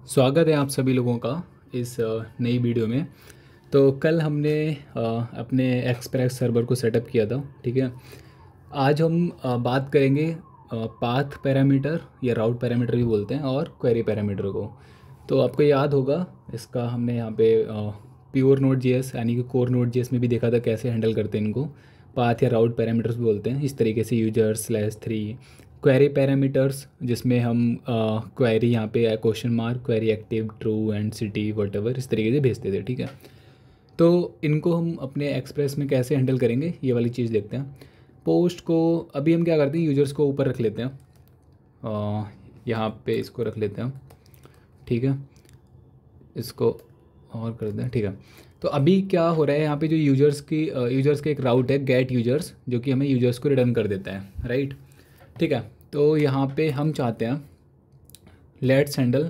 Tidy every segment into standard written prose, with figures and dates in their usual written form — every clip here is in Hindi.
स्वागत है आप सभी लोगों का इस नई वीडियो में। तो कल हमने अपने एक्सप्रेस सर्वर को सेटअप किया था, ठीक है। आज हम बात करेंगे पाथ पैरामीटर या राउट पैरामीटर भी बोलते हैं और क्वेरी पैरामीटर को। तो आपको याद होगा इसका हमने यहाँ पे प्योर नोड जेएस यानी कि कोर नोड जेएस में भी देखा था कैसे हैंडल करते हैं इनको। पाथ या राउट पैरामीटर्स भी बोलते हैं इस तरीके से, यूजर/3 क्वेरी पैरामीटर्स जिसमें हम क्वेरी यहाँ पे question mark query active true and city whatever इस तरीके से भेजते थे, ठीक है। तो इनको हम अपने एक्सप्रेस में कैसे हैंडल करेंगे ये वाली चीज़ देखते हैं। पोस्ट को अभी हम क्या करते हैं, यूजर्स को ऊपर रख लेते हैं, यहाँ पे इसको रख लेते हैं, ठीक है। इसको और कर दें, ठीक है। तो अभी क्या हो रहा है यहाँ पे, जो यूजर्स का एक राउट है गेट यूजर्स, जो कि हमें यूजर्स को रिटर्न कर देता है, राइट, ठीक है। तो यहाँ पे हम चाहते हैं let's handle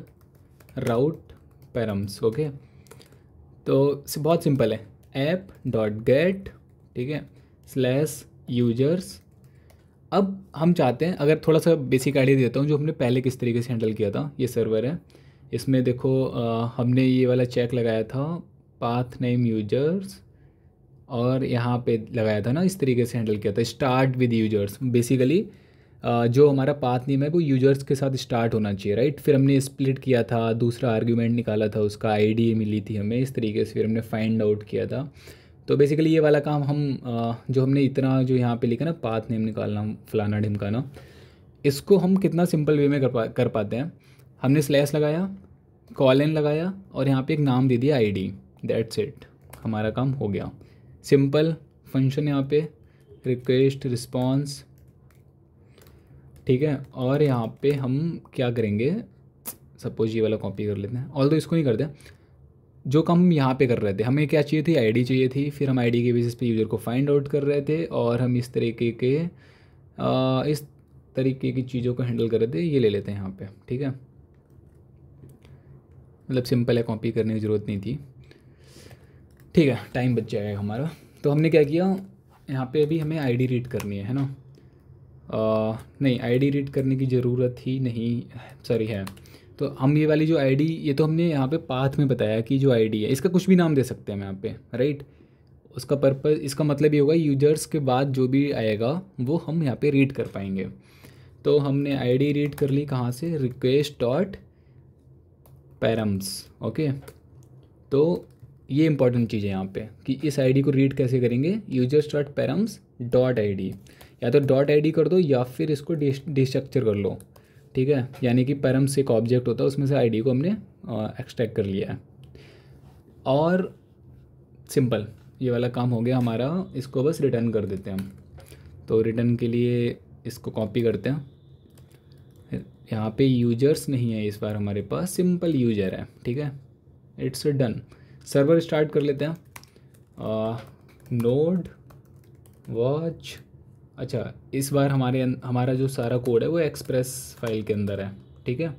route params, okay. तो बहुत सिंपल है, ऐप डॉट गेट, ठीक है, स्लैश यूजर्स। अब हम चाहते हैं, अगर थोड़ा सा बेसिक आइडिया देता हूँ जो हमने पहले किस तरीके से हैंडल किया था। ये सर्वर है, इसमें देखो हमने ये वाला चेक लगाया था पाथ नेम यूजर्स, और यहाँ पे लगाया था ना, इस तरीके से हैंडल किया था स्टार्ट विद यूजर्स। बेसिकली जो हमारा पाथ नेम है वो यूजर्स के साथ स्टार्ट होना चाहिए, राइट। फिर हमने स्प्लिट किया था, दूसरा आर्ग्यूमेंट निकाला था, उसका आईडी मिली थी हमें, इस तरीके से फिर हमने फाइंड आउट किया था। तो बेसिकली ये वाला काम हम जो हमने इतना जो यहाँ पे लिखा ना पाथ नेम निकालना फलाना ढिमकाना, इसको हम कितना सिंपल वे में कर पाते हैं। हमने स्लैश लगाया, कॉलन लगाया और यहाँ पे एक नाम दे दिया आईडी, दैट्स इट, हमारा काम हो गया। सिंपल फंक्शन यहाँ पे रिक्वेस्ट रिस्पॉन्स, ठीक है। और यहाँ पे हम क्या करेंगे, सपोज ये वाला कॉपी कर लेते हैं, ऑल तो इसको नहीं करते। जो काम हम यहाँ पे कर रहे थे, हमें क्या चाहिए थी, आईडी चाहिए थी, फिर हम आईडी के बेसिस पे यूज़र को फाइंड आउट कर रहे थे, और हम इस तरीके की चीज़ों को हैंडल कर रहे थे। ये ले लेते हैं यहाँ पे, ठीक है। मतलब सिंपल है, कॉपी करने की ज़रूरत नहीं थी, ठीक है, टाइम बच जाएगा हमारा। तो हमने क्या किया, यहाँ पे अभी हमें आईडी रीड करनी है ना। नहीं, आईडी रीड करने की ज़रूरत ही नहीं, सॉरी है। तो हम ये वाली जो आईडी, ये तो हमने यहाँ पे पाथ में बताया कि जो आईडी है इसका कुछ भी नाम दे सकते हैं हम यहाँ पे, राइट। उसका पर्पस, इसका मतलब ये होगा यूजर्स के बाद जो भी आएगा वो हम यहाँ पे रीड कर पाएंगे। तो हमने आईडी रीड कर ली कहाँ से, रिक्वेस्ट डॉट पैरम्स, ओके। तो ये इंपॉर्टेंट चीज़ है यहाँ पे कि इस आईडी को रीड कैसे करेंगे, users dot params dot ID, या तो डॉट आईडी कर दो या फिर इसको डिस्ट्रक्चर कर लो, ठीक है। यानी कि पैरम्स एक ऑब्जेक्ट होता है, उसमें से आईडी को हमने एक्सट्रैक्ट कर लिया है, और सिंपल ये वाला काम हो गया हमारा। इसको बस रिटर्न कर देते हैं हम। तो रिटर्न के लिए इसको कॉपी करते हैं, यहाँ पे यूजर्स नहीं है इस बार हमारे पास, सिंपल यूजर है, ठीक है। It's done. सर्वर स्टार्ट कर लेते हैं, नोड वॉच। अच्छा, इस बार हमारा जो सारा कोड है वो एक्सप्रेस फाइल के अंदर है, ठीक है।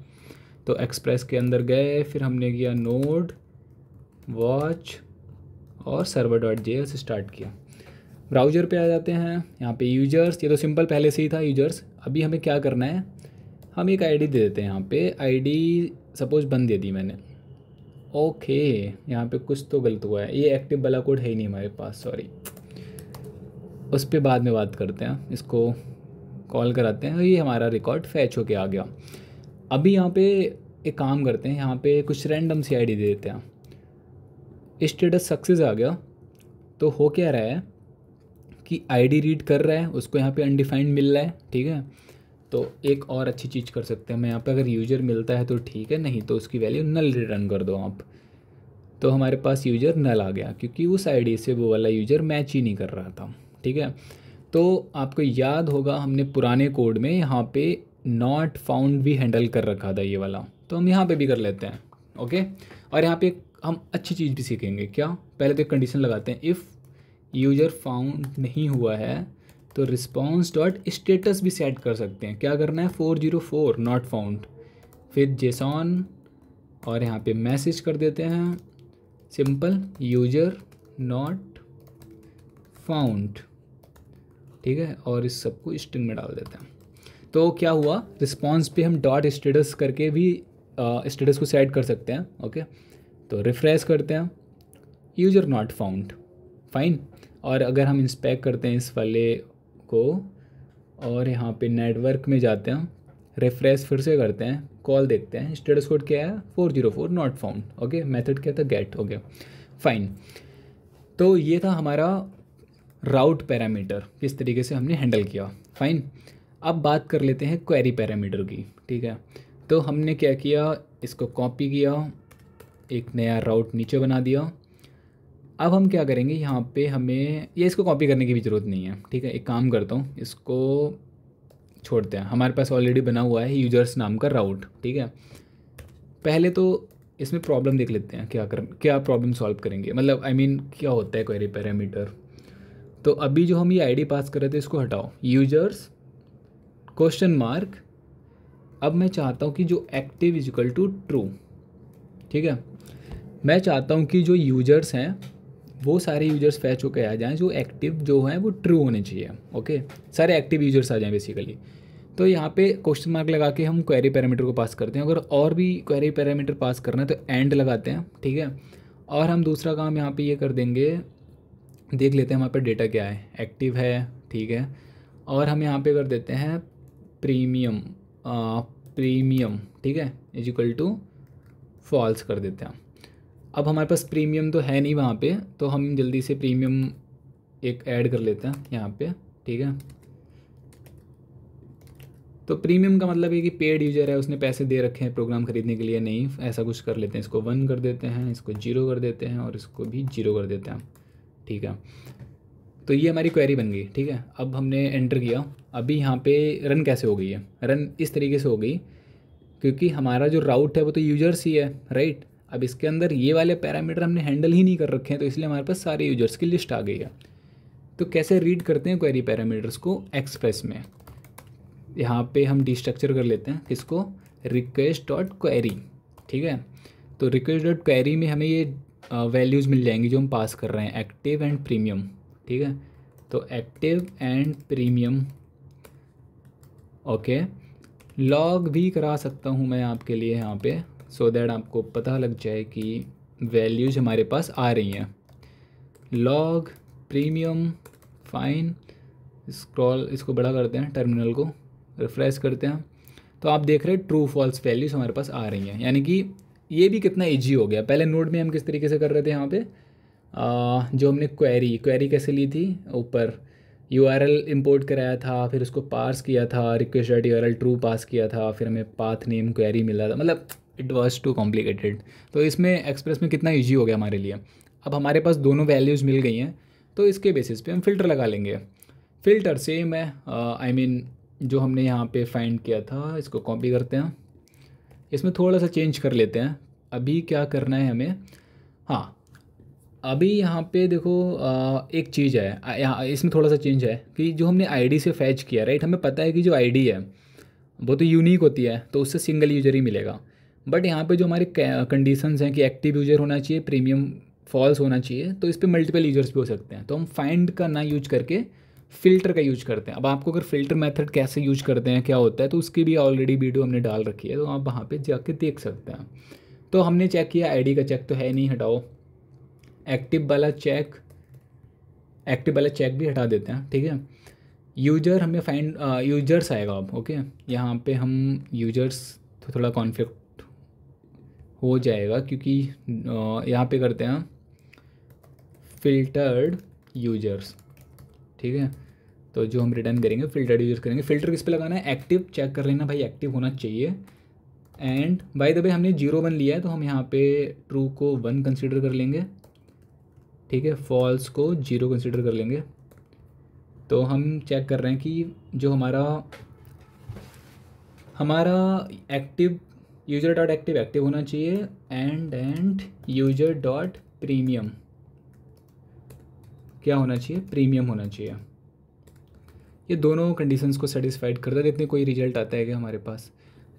तो एक्सप्रेस के अंदर गए, फिर हमने किया नोड वॉच और सर्वर डॉट जेएस स्टार्ट किया। ब्राउज़र पे आ जाते हैं, यहाँ पे यूजर्स, ये तो सिंपल पहले से ही था यूजर्स। अभी हमें क्या करना है, हम एक आईडी दे देते हैं यहाँ पे, आईडी सपोज बंद दे दी मैंने, ओके। यहाँ पे कुछ तो गलत हुआ है, ये एक्टिव वाला कोड है ही नहीं हमारे पास, सॉरी, उस पर बाद में बात करते हैं। इसको कॉल कराते हैं, ये हमारा रिकॉर्ड फैच होके आ गया। अभी यहाँ पे एक काम करते हैं, यहाँ पे कुछ रैंडम सी आईडी दे देते हैं। स्टेटस सक्सेस आ गया। तो हो क्या रहा है कि आईडी रीड कर रहा है, उसको यहाँ पे अनडिफाइंड मिल रहा है, ठीक है। तो एक और अच्छी चीज़ कर सकते हैं, मैं यहाँ पे अगर यूजर मिलता है तो ठीक है, नहीं तो उसकी वैल्यू नल रिटर्न कर दो आप। तो हमारे पास यूजर नल आ गया, क्योंकि उस आईडी से वो वाला यूजर मैच ही नहीं कर रहा था, ठीक है। तो आपको याद होगा हमने पुराने कोड में यहाँ पे नॉट फाउंड भी हैंडल कर रखा था ये वाला, तो हम यहाँ पे भी कर लेते हैं, ओके। और यहाँ पे हम अच्छी चीज़ भी सीखेंगे, क्या, पहले तो एक कंडीशन लगाते हैं, इफ़ यूजर फाउंड नहीं हुआ है तो रिस्पॉन्स डॉट स्टेटस भी सेट कर सकते हैं। क्या करना है, 404 नॉट फाउंड, फिर जेसॉन, और यहाँ पे मैसेज कर देते हैं सिंपल यूजर नॉट फाउंड, ठीक है। और इस सबको स्ट्रिंग में डाल देते हैं। तो क्या हुआ, रिस्पॉन्स पे हम डॉट स्टेटस करके भी स्टेटस को सेट कर सकते हैं। ओके, तो रिफ्रेश करते हैं, यूज़र नॉट फाउंड, फाइन। और अगर हम इंस्पेक्ट करते हैं इस वाले को और यहाँ पे नेटवर्क में जाते हैं, रिफ्रेश फिर से करते हैं, कॉल देखते हैं, स्टेटस कोड क्या है 404 नॉट फाउंड। ओके, मेथड क्या था गेट। Okay fine. तो ये था हमारा राउट पैरामीटर, किस तरीके से हमने हैंडल किया। फाइन, अब बात कर लेते हैं क्वेरी पैरामीटर की। ठीक है, तो हमने क्या किया, इसको कॉपी किया, एक नया राउट नीचे बना दिया। अब हम क्या करेंगे, यहाँ पे हमें ये इसको कॉपी करने की भी ज़रूरत नहीं है। ठीक है, एक काम करता हूँ, इसको छोड़ते हैं, हमारे पास ऑलरेडी बना हुआ है यूजर्स नाम का राउट। ठीक है, पहले तो इसमें प्रॉब्लम देख लेते हैं, क्या प्रॉब्लम सॉल्व करेंगे, मतलब आई मीन क्या होता है क्वेरी पैरामीटर। तो अभी जो हम ये आईडी पास कर रहे थे इसको हटाओ, यूजर्स क्वेश्चन मार्क। अब मैं चाहता हूँ कि जो active is equal to true. ठीक है, मैं चाहता हूँ कि जो यूजर्स हैं वो सारे यूजर्स फैच होकर आ जाएं, जो एक्टिव जो हैं वो ट्रू होने चाहिए। ओके, सारे एक्टिव यूजर्स आ जाएं बेसिकली। तो यहाँ पे क्वेश्चन मार्क लगा के हम क्वेरी पैरामीटर को पास करते हैं। अगर और भी क्वेरी पैरामीटर पास करना है तो एंड लगाते हैं। ठीक है, और हम दूसरा काम यहाँ पे ये कर देंगे, देख लेते हैं हमारे पास डेटा क्या है, एक्टिव है। ठीक है, और हम यहाँ पे कर देते हैं प्रीमियम, प्रीमियम। ठीक है, इज इक्वल टू फॉल्स कर देते हैं। अब हमारे पास प्रीमियम तो है नहीं वहाँ पे, तो हम जल्दी से प्रीमियम एक ऐड कर लेते हैं यहाँ पे। ठीक है, तो प्रीमियम का मतलब है कि पेड यूज़र है, उसने पैसे दे रखे हैं प्रोग्राम खरीदने के लिए, नहीं ऐसा कुछ कर लेते हैं, इसको 1 कर देते हैं, इसको 0 कर देते हैं और इसको भी 0 कर देते हैं। ठीक है, तो ये हमारी क्वेरी बन गई। ठीक है, अब हमने एंटर किया, अभी यहाँ पे रन कैसे हो गई है, रन इस तरीके से हो गई क्योंकि हमारा जो राउट है वो तो यूजर्स ही है, राइट। अब इसके अंदर ये वाले पैरामीटर हमने हैंडल ही नहीं कर रखे हैं, तो इसलिए हमारे पास सारे यूजर्स की लिस्ट आ गई है। तो कैसे रीड करते हैं क्वेरी पैरामीटर्स को एक्सप्रेस में, यहाँ पे हम डिस्ट्रक्चर कर लेते हैं किसको, रिक्वेस्ट डॉट क्वेरी। ठीक है, तो रिक्वेस्ट डॉट क्वेरी में हमें ये वैल्यूज़ मिल जाएंगी जो हम पास कर रहे हैं, एक्टिव एंड प्रीमियम। ठीक है, तो active and premium. Okay, log भी करा सकता हूँ मैं आपके लिए यहाँ पे, सो दैट आपको पता लग जाए कि वैल्यूज़ हमारे पास आ रही हैं। Log premium, fine. स्क्रॉल, इसको बड़ा करते हैं, टर्मिनल को रिफ्रेश करते हैं, तो आप देख रहे हैं ट्रू फॉल्स वैल्यूज़ हमारे पास आ रही हैं। यानी कि ये भी कितना ईजी हो गया। पहले नोड में हम किस तरीके से कर रहे थे, यहाँ पे जो हमने क्वेरी कैसे ली थी, ऊपर URL इंपोर्ट कराया था, फिर उसको पार्स किया था, रिक्वेस्ट डॉट URL ट्रू पास किया था, फिर हमें पाथ नेम क्वेरी मिला था, मतलब इट वाज टू कॉम्प्लिकेटेड। तो इसमें एक्सप्रेस में कितना ईजी हो गया हमारे लिए। अब हमारे पास दोनों वैल्यूज़ मिल गई हैं, तो इसके बेसिस पे हम फ़िल्टर लगा लेंगे। फ़िल्टर से मैं आई मीन जो हमने यहाँ पे फाइंड किया था इसको कॉपी करते हैं, इसमें थोड़ा सा चेंज कर लेते हैं। अभी क्या करना है हमें, हाँ अभी यहाँ पे देखो एक चीज़ है, यहाँ इसमें थोड़ा सा चेंज है कि जो हमने आईडी से फैच किया, राइट, हमें पता है कि जो आईडी है वो तो यूनिक होती है, तो उससे सिंगल यूजर ही मिलेगा। बट यहाँ पे जो हमारे कंडीशंस हैं कि एक्टिव यूजर होना चाहिए, प्रीमियम फॉल्स होना चाहिए, तो इस पर मल्टीपल यूजर्स भी हो सकते हैं। तो हम फाइंड का ना यूज करके फ़िल्टर का यूज करते हैं। अब आपको अगर फ़िल्टर मेथड कैसे यूज करते हैं, क्या होता है, तो उसकी भी ऑलरेडी वीडियो हमने डाल रखी है, तो आप वहाँ पे जाके देख सकते हैं। तो हमने चेक किया, आईडी का चेक तो है नहीं, हटाओ। एक्टिव वाला चेक भी हटा देते हैं। ठीक है, यूजर हमें फाइंड यूजर्स आएगा अब। ओके, यहाँ पे हम यूजर्स तो थोड़ा कॉन्फ्लिक्ट हो जाएगा क्योंकि यहाँ पे करते हैं फ़िल्टर्ड यूजर्स। ठीक है, तो जो हम रिटर्न करेंगे फ़िल्टर्ड यूजर्स करेंगे। फ़िल्टर किस पे लगाना है, एक्टिव चेक कर लेना भाई, एक्टिव होना चाहिए। एंड बाय द वे हमने 0 1 लिया है, तो हम यहाँ पे ट्रू को 1 कंसिडर कर लेंगे। ठीक है, फॉल्स को 0 कंसिडर कर लेंगे। तो हम चेक कर रहे हैं कि जो हमारा एक्टिव यूजर डॉट एक्टिव होना चाहिए, एंड यूजर डॉट प्रीमियम क्या होना चाहिए, प्रीमियम होना चाहिए। ये दोनों कंडीशंस को सेटिस्फाइड करता है। इतने कोई रिजल्ट आता है कि हमारे पास,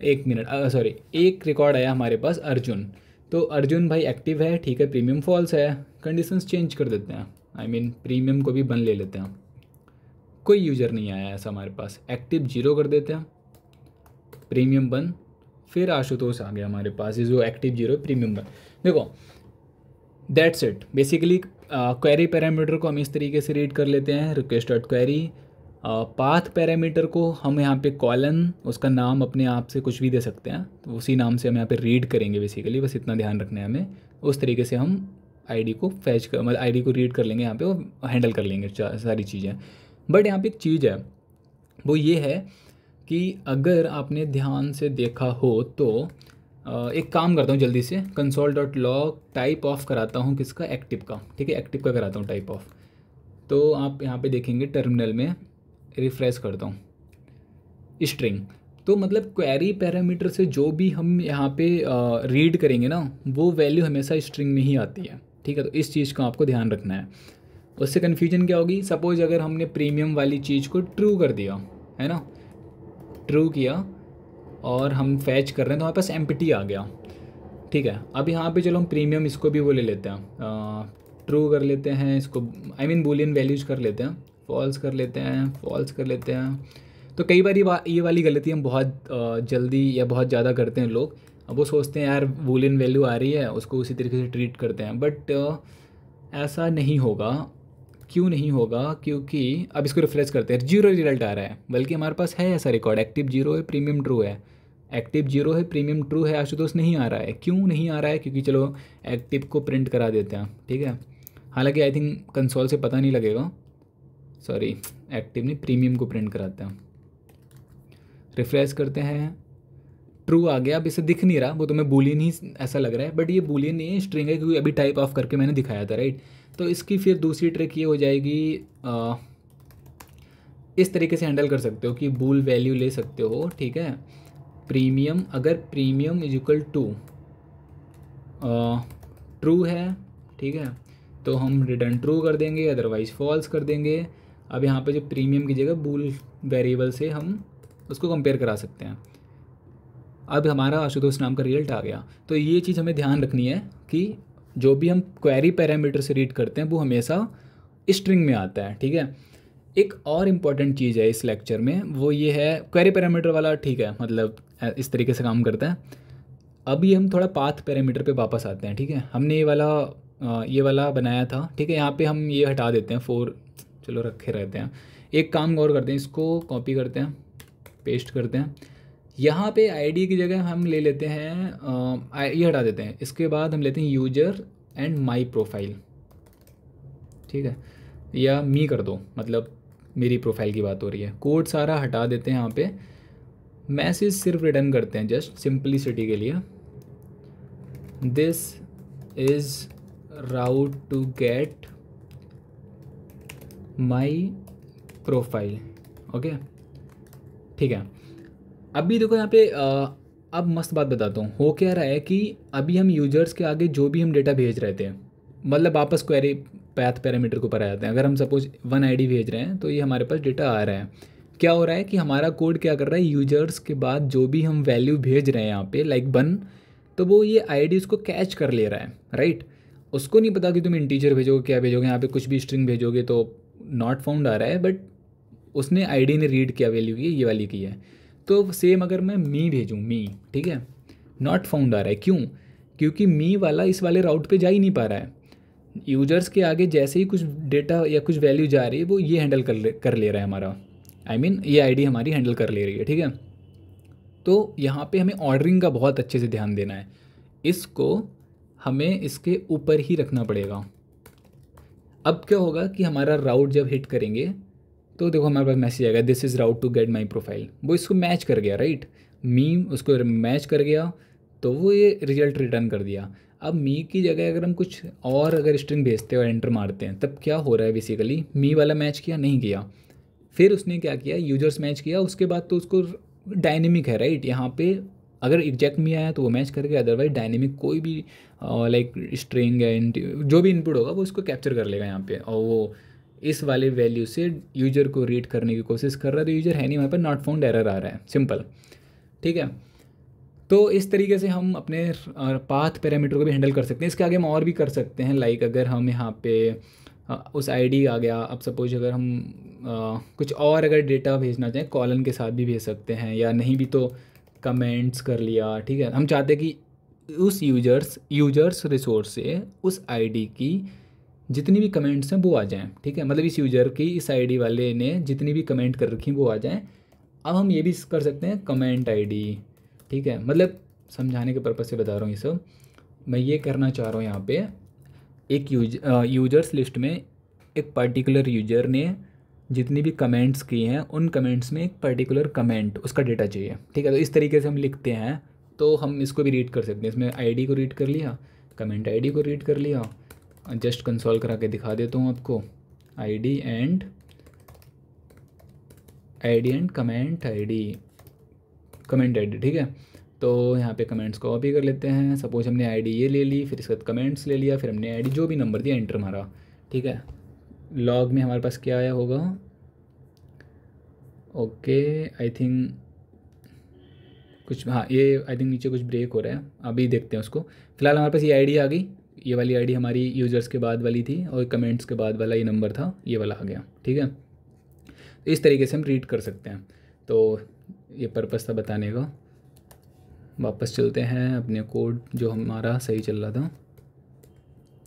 एक मिनट, सॉरी, एक रिकॉर्ड आया हमारे पास अर्जुन, तो अर्जुन भाई एक्टिव है, ठीक है, प्रीमियम फॉल्स है। कंडीशंस चेंज कर देते हैं, आई मीन प्रीमियम को भी 1 ले लेते हैं। कोई यूज़र नहीं आया ऐसा हमारे पास, एक्टिव 0 कर देते हैं, प्रीमियम 1, फिर आशुतोष आ गया हमारे पास, ये जो एक्टिव जीरो प्रीमियम का। देखो that's it basically. Query parameter को हम इस तरीके से रीड कर लेते हैं, request dot query. Path parameter को हम यहाँ पे कॉलन, उसका नाम अपने आप से कुछ भी दे सकते हैं, तो उसी नाम से हम यहाँ पे रीड करेंगे बेसिकली, बस इतना ध्यान रखना है हमें। उस तरीके से हम आईडी को फैच कर, मतलब आईडी को रीड कर लेंगे यहाँ पे और हैंडल कर लेंगे सारी चीज़ें। बट यहाँ पे एक चीज़ है, वो ये है कि अगर आपने ध्यान से देखा हो तो एक काम करता हूँ जल्दी से, console dot log type of कराता हूँ किसका, एक्टिव का। ठीक है, एक्टिव का कराता हूँ टाइप ऑफ। तो आप यहाँ पे देखेंगे टर्मिनल में, रिफ्रेश करता हूँ स्ट्रिंग। तो मतलब क्वेरी पैरामीटर से जो भी हम यहाँ पे रीड करेंगे ना, वो वैल्यू हमेशा स्ट्रिंग में ही आती है। ठीक है, तो इस चीज़ का आपको ध्यान रखना है, उससे कन्फ्यूजन क्या होगी। सपोज अगर हमने प्रीमियम वाली चीज़ को ट्रू कर दिया है ना, ट्रू किया और हम फैच कर रहे हैं तो हमारे पास एम्प्टी आ गया। ठीक है, अब यहाँ पे चलो हम प्रीमियम इसको भी वो ले लेते हैं, ट्रू कर लेते हैं इसको, आई मीन बूलियन वैल्यूज कर लेते हैं, फॉल्स कर लेते हैं, फॉल्स कर लेते हैं। तो कई बार ये वाली गलती हम बहुत जल्दी या बहुत ज़्यादा करते हैं लोग। अब वो सोचते हैं यार बूलियन वैल्यू आ रही है, उसको उसी तरीके से ट्रीट करते हैं, बट ऐसा नहीं होगा। क्यों नहीं होगा, क्योंकि अब इसको रिफ्रेश करते हैं, जीरो रिजल्ट आ रहा है, बल्कि हमारे पास है ऐसा रिकॉर्ड, एक्टिव जीरो है प्रीमियम ट्रू है, एक्टिव जीरो है प्रीमियम ट्रू है, आशुतोष नहीं आ रहा है। क्यों नहीं आ रहा है, क्योंकि चलो एक्टिव को प्रिंट करा देते हैं। ठीक है, हालांकि आई थिंक कंसोल से पता नहीं लगेगा, सॉरी एक्टिव नहीं प्रीमियम को प्रिंट कराते हैं। रिफ्रेश करते हैं, ट्रू आ गया। अब इसे दिख नहीं रहा, वो तुम्हें बूलियन ही ऐसा लग रहा है, बट ये बूलियन नहीं है, स्ट्रिंग है, क्योंकि अभी टाइप ऑफ करके मैंने दिखाया था, राइट। तो इसकी फिर दूसरी ट्रिक ये हो जाएगी, इस तरीके से हैंडल कर सकते हो कि बूल वैल्यू ले सकते हो। ठीक है, प्रीमियम, अगर premium is equal to true है, ठीक है, तो हम रिटर्न ट्रू कर देंगे, अदरवाइज फॉल्स कर देंगे। अब यहाँ पे जो प्रीमियम की जगह बूल वेरिएबल से हम उसको कंपेयर करा सकते हैं। अब हमारा आशुतोष नाम का रिजल्ट आ गया। तो ये चीज़ हमें ध्यान रखनी है कि जो भी हम क्वेरी पैरामीटर से रीड करते हैं वो हमेशा स्ट्रिंग में आता है। ठीक है, एक और इम्पॉर्टेंट चीज़ है इस लेक्चर में, वो ये है क्वेरी पैरामीटर वाला। ठीक है, मतलब इस तरीके से काम करता है। अभी हम थोड़ा पाथ पैरामीटर पे वापस आते हैं। ठीक है, हमने ये वाला बनाया था। ठीक है, यहाँ पे हम ये हटा देते हैं, 4 चलो रखे रहते हैं। एक काम और करते हैं, इसको कॉपी करते हैं, पेस्ट करते हैं। यहाँ पे आईडी की जगह हम ले लेते हैं, ये हटा देते हैं। इसके बाद हम लेते हैं यूजर एंड माई प्रोफाइल। ठीक है, या मी कर दो, मतलब मेरी प्रोफाइल की बात हो रही है। कोड सारा हटा देते हैं, यहाँ पे मैसेज सिर्फ रिटर्न करते हैं जस्ट सिंपलिसिटी के लिए। This is route to get my profile. Okay, ठीक है। अभी देखो यहाँ पे अब मस्त बात बताता हूँ, हो क्या रहा है कि अभी हम यूजर्स के आगे जो भी हम डेटा भेज रहे थे, मतलब वापस क्वेरी पैथ पैरामीटर के ऊपर आ जाते हैं। अगर हम सपोज 1 आईडी भेज रहे हैं तो ये हमारे पास डेटा आ रहा है। क्या हो रहा है कि हमारा कोड क्या कर रहा है, यूजर्स के बाद जो भी हम वैल्यू भेज रहे हैं यहाँ पे लाइक 1, तो वो ये आईडी उसको कैच कर ले रहा है, राइट। उसको नहीं पता कि तुम इंटीजर भेजोगे क्या भेजोगे, यहाँ पे कुछ भी स्ट्रिंग भेजोगे तो नॉट फाउंड आ रहा है, बट उसने आईडी ने रीड किया वैल्यू की, ये वाली की है। तो सेम अगर मैं मी भेजूँ, मी, ठीक है, नॉट फाउंड आ रहा है। क्यों? क्योंकि मी वाला इस वाले राउट पे जा ही नहीं पा रहा है। यूजर्स के आगे जैसे ही कुछ डेटा या कुछ वैल्यू जा रही है वो ये हैंडल कर ले रहा है हमारा, आई मीन ये आईडी हमारी हैंडल कर ले रही है। ठीक है, तो यहाँ पे हमें ऑर्डरिंग का बहुत अच्छे से ध्यान देना है। इसको हमें इसके ऊपर ही रखना पड़ेगा। अब क्या होगा कि हमारा राउट जब हिट करेंगे तो देखो हमारे पास मैसेज आएगा, this is route to get my profile. वो इसको मैच कर गया, राइट, मी उसको मैच कर गया, तो वो ये रिजल्ट रिटर्न कर दिया। अब मी की जगह अगर हम कुछ और अगर स्ट्रिंग भेजते हैं और एंटर मारते हैं, तब क्या हो रहा है, बेसिकली मी वाला मैच किया नहीं किया, फिर उसने क्या किया, यूजर्स मैच किया, उसके बाद तो उसको डायनेमिक है, राइट। यहाँ पे अगर एग्जैक्ट मी आया तो वो मैच करके, अदरवाइज डायनेमिक कोई भी लाइक स्ट्रिंग या जो भी इनपुट होगा वो उसको कैप्चर कर लेगा यहाँ पे, और वो इस वाले वैल्यू से यूजर को रीड करने की कोशिश कर रहा है। तो यूजर है नहीं वहाँ पर, नॉट फाउंड एरर आ रहा है, सिंपल। ठीक है, तो इस तरीके से हम अपने पाथ पैरामीटर को भी हैंडल कर सकते हैं। इसके आगे हम और भी कर सकते हैं, लाइक अगर हम यहाँ पे उस आईडी आ गया, अब सपोज अगर हम कुछ और अगर डेटा भेजना चाहें कॉलन के साथ भी भेज सकते हैं, या नहीं भी तो कमेंट्स कर लिया, ठीक है। हम चाहते हैं कि उस यूजर्स रिसोर्स से उस आईडी की जितनी भी कमेंट्स हैं वो आ जाएं, ठीक है। मतलब इस यूज़र की, इस आईडी वाले ने जितनी भी कमेंट कर रखी वो आ जाएं। अब हम ये भी कर सकते हैं कमेंट आईडी, ठीक है। मतलब समझाने के पर्पज़ से बता रहा हूँ ये सब। मैं ये करना चाह रहा हूँ यहाँ पे, एक यूजर्स लिस्ट में एक पर्टिकुलर यूजर ने जितनी भी कमेंट्स की हैं उन कमेंट्स में एक पर्टिकुलर कमेंट उसका डेटा चाहिए, ठीक है। तो इस तरीके से हम लिखते हैं, तो हम इसको भी रीड कर सकते हैं। इसमें आईडी को रीड कर लिया, कमेंट आईडी को रीड कर लिया। जस्ट कंसोल करा के दिखा देता हूँ आपको, आईडी एंड कमेंट आईडी, ठीक है। तो यहाँ पे कमेंट्स को कॉपी कर लेते हैं। सपोज हमने आईडी ये ले ली, फिर इसके बाद कमेंट्स ले लिया, फिर हमने आईडी जो भी नंबर दिया एंटर मारा, ठीक है। लॉग में हमारे पास क्या आया होगा, ओके आई थिंक कुछ, हाँ ये आई थिंक नीचे कुछ ब्रेक हो रहा है, अभी देखते हैं उसको। फिलहाल हमारे पास ये आईडी आ गई, ये वाली आईडी हमारी यूज़र्स के बाद वाली थी और कमेंट्स के बाद वाला ये नंबर था, ये वाला आ गया, ठीक है। तो इस तरीके से हम रीड कर सकते हैं। तो ये पर्पज़ था बताने का। वापस चलते हैं अपने कोड जो हमारा सही चल रहा था,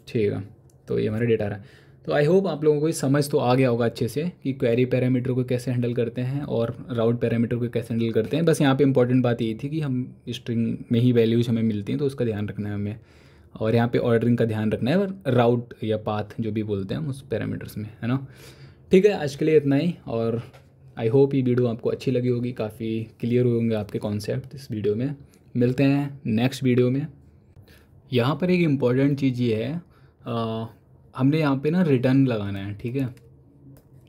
ठीक है। तो ये हमारा डेटा रहा है। तो आई होप आप लोगों को ये समझ तो आ गया होगा अच्छे से कि क्वेरी पैरामीटर को कैसे हैंडल करते हैं और राउट पैरामीटर को कैसे हैंडल करते हैं। बस यहाँ पे इंपॉर्टेंट बात ये थी कि हम स्ट्रिंग में ही वैल्यूज हमें मिलती हैं, तो उसका ध्यान रखना है हमें, और यहाँ पे ऑर्डरिंग का ध्यान रखना है, और राउट या पाथ जो भी बोलते हैं हम उस पैरामीटर्स में, है ना। ठीक है, आज के लिए इतना ही, और आई होप ये वीडियो आपको अच्छी लगी होगी, काफ़ी क्लियर होंगे आपके कॉन्सेप्ट इस वीडियो में। मिलते हैं नेक्स्ट वीडियो में। यहाँ पर एक इम्पॉर्टेंट चीज़ ये है, हमने यहाँ पे ना रिटर्न लगाना है, ठीक है।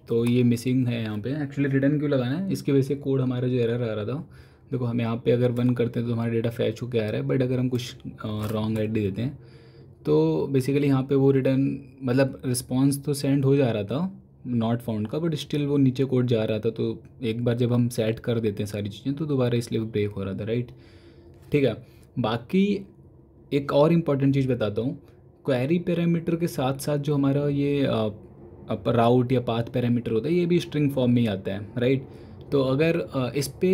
तो ये मिसिंग है यहाँ पे। एक्चुअली रिटर्न क्यों लगाना है, इसकी वजह से कोड हमारा जो एरर आ रहा था, देखो हम यहाँ पे अगर 1 करते हैं तो हमारा डेटा फैच होकर आ रहा है, बट अगर हम कुछ रॉन्ग आईडी देते हैं तो बेसिकली यहाँ पे वो रिटर्न, मतलब रिस्पॉन्स तो सेंड हो जा रहा था नॉट फाउंड का, बट स्टिल वो नीचे कोड जा रहा था। तो एक बार जब हम सेट कर देते हैं सारी चीज़ें तो दोबारा इसलिए वो ब्रेक हो रहा था, राइट। ठीक है, बाकी एक और इम्पॉर्टेंट चीज़ बताता हूँ। क्वेरी पैरामीटर के साथ साथ जो हमारा ये राउट या पाथ पैरामीटर होता है, ये भी स्ट्रिंग फॉर्म में ही आता है, राइट। तो अगर इस पे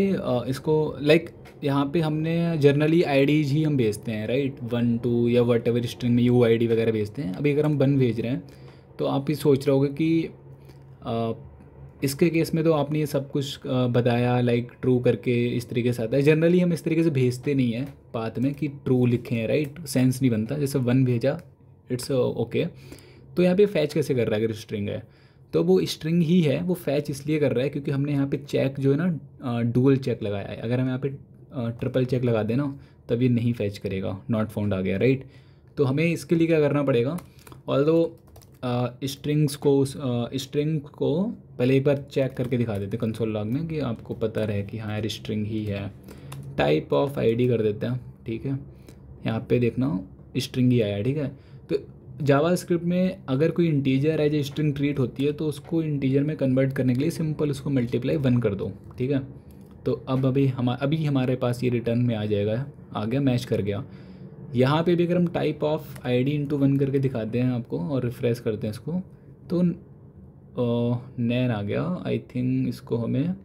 इसको लाइक यहाँ पे हमने जनरली आईडीज ही हम भेजते हैं, राइट, 1 2 या वट एवर स्ट्रिंग में यू आईडी वगैरह भेजते हैं। अभी अगर हम 1 भेज रहे हैं तो आप ये सोच रहे होगे कि इसके केस में तो आपने ये सब कुछ बताया लाइक ट्रू करके इस तरीके से आता है। जनरली हम इस तरीके से भेजते नहीं हैं पाथ में कि ट्रू लिखे हैं, राइट, सेंस नहीं बनता। जैसे 1 भेजा, इट्स ओके। तो यहाँ पे फैच कैसे कर रहा है, अगर स्ट्रिंग है तो वो स्ट्रिंग ही है, वो फैच इसलिए कर रहा है क्योंकि हमने यहाँ पे चेक जो है ना डुअल चेक लगाया है। अगर हम यहाँ पे ट्रिपल चेक लगा दें ना तब ये नहीं फैच करेगा, नॉट फाउंड आ गया, राइट। तो हमें इसके लिए क्या करना पड़ेगा, ऑल्दो स्ट्रिंग को पहले एक बार चेक करके दिखा देते हैं कंसोल लॉग में कि आपको पता रहे कि हाँ यार स्ट्रिंग ही है। टाइप ऑफ आईडी कर देते हैं, ठीक है। यहाँ पे देखना स्ट्रिंग ही आया, ठीक है। तो जावास्क्रिप्ट में अगर कोई integer as a string treat होती है तो उसको इंटीजर में कन्वर्ट करने के लिए सिंपल उसको मल्टीप्लाई 1 कर दो, ठीक है। तो अब अभी हमारे पास ये रिटर्न में आ जाएगा, आ गया, मैच कर गया। यहाँ पे भी अगर हम टाइप ऑफ आईडी इंटू 1 करके दिखाते हैं आपको और रिफ्रेश करते हैं इसको तो नैन आ गया। आई थिंक इसको हमें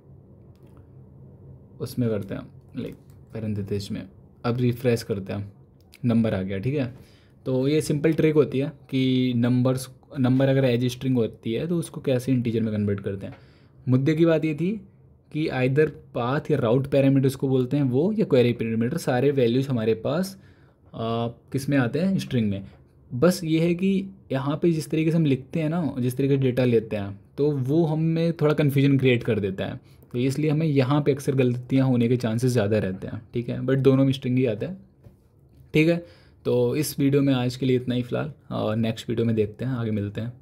उसमें करते हैं लाइक पैरेंथेसिस में। अब रिफ्रेश करते हैं, नंबर आ गया, ठीक है। तो ये सिंपल ट्रिक होती है कि नंबर अगर एज स्ट्रिंग होती है तो उसको कैसे इंटीजर में कन्वर्ट करते हैं। मुद्दे की बात ये थी कि आइदर पाथ या राउट पैरामीटर्स को बोलते हैं वो, या क्वेरी पैरामीटर, सारे वैल्यूज़ हमारे पास किस में आते हैं, स्ट्रिंग में। बस ये है कि यहाँ पे जिस तरीके से हम लिखते हैं ना, जिस तरीके से डेटा लेते हैं तो वो हमें थोड़ा कन्फ्यूजन क्रिएट कर देता है। तो इसलिए हमें यहाँ पे अक्सर गलतियाँ होने के चांसेस ज़्यादा रहते हैं, ठीक है। बट दोनों में स्ट्रिंग ही आता है, ठीक है। तो इस वीडियो में आज के लिए इतना ही फ़िलहाल, और नेक्स्ट वीडियो में देखते हैं, आगे मिलते हैं।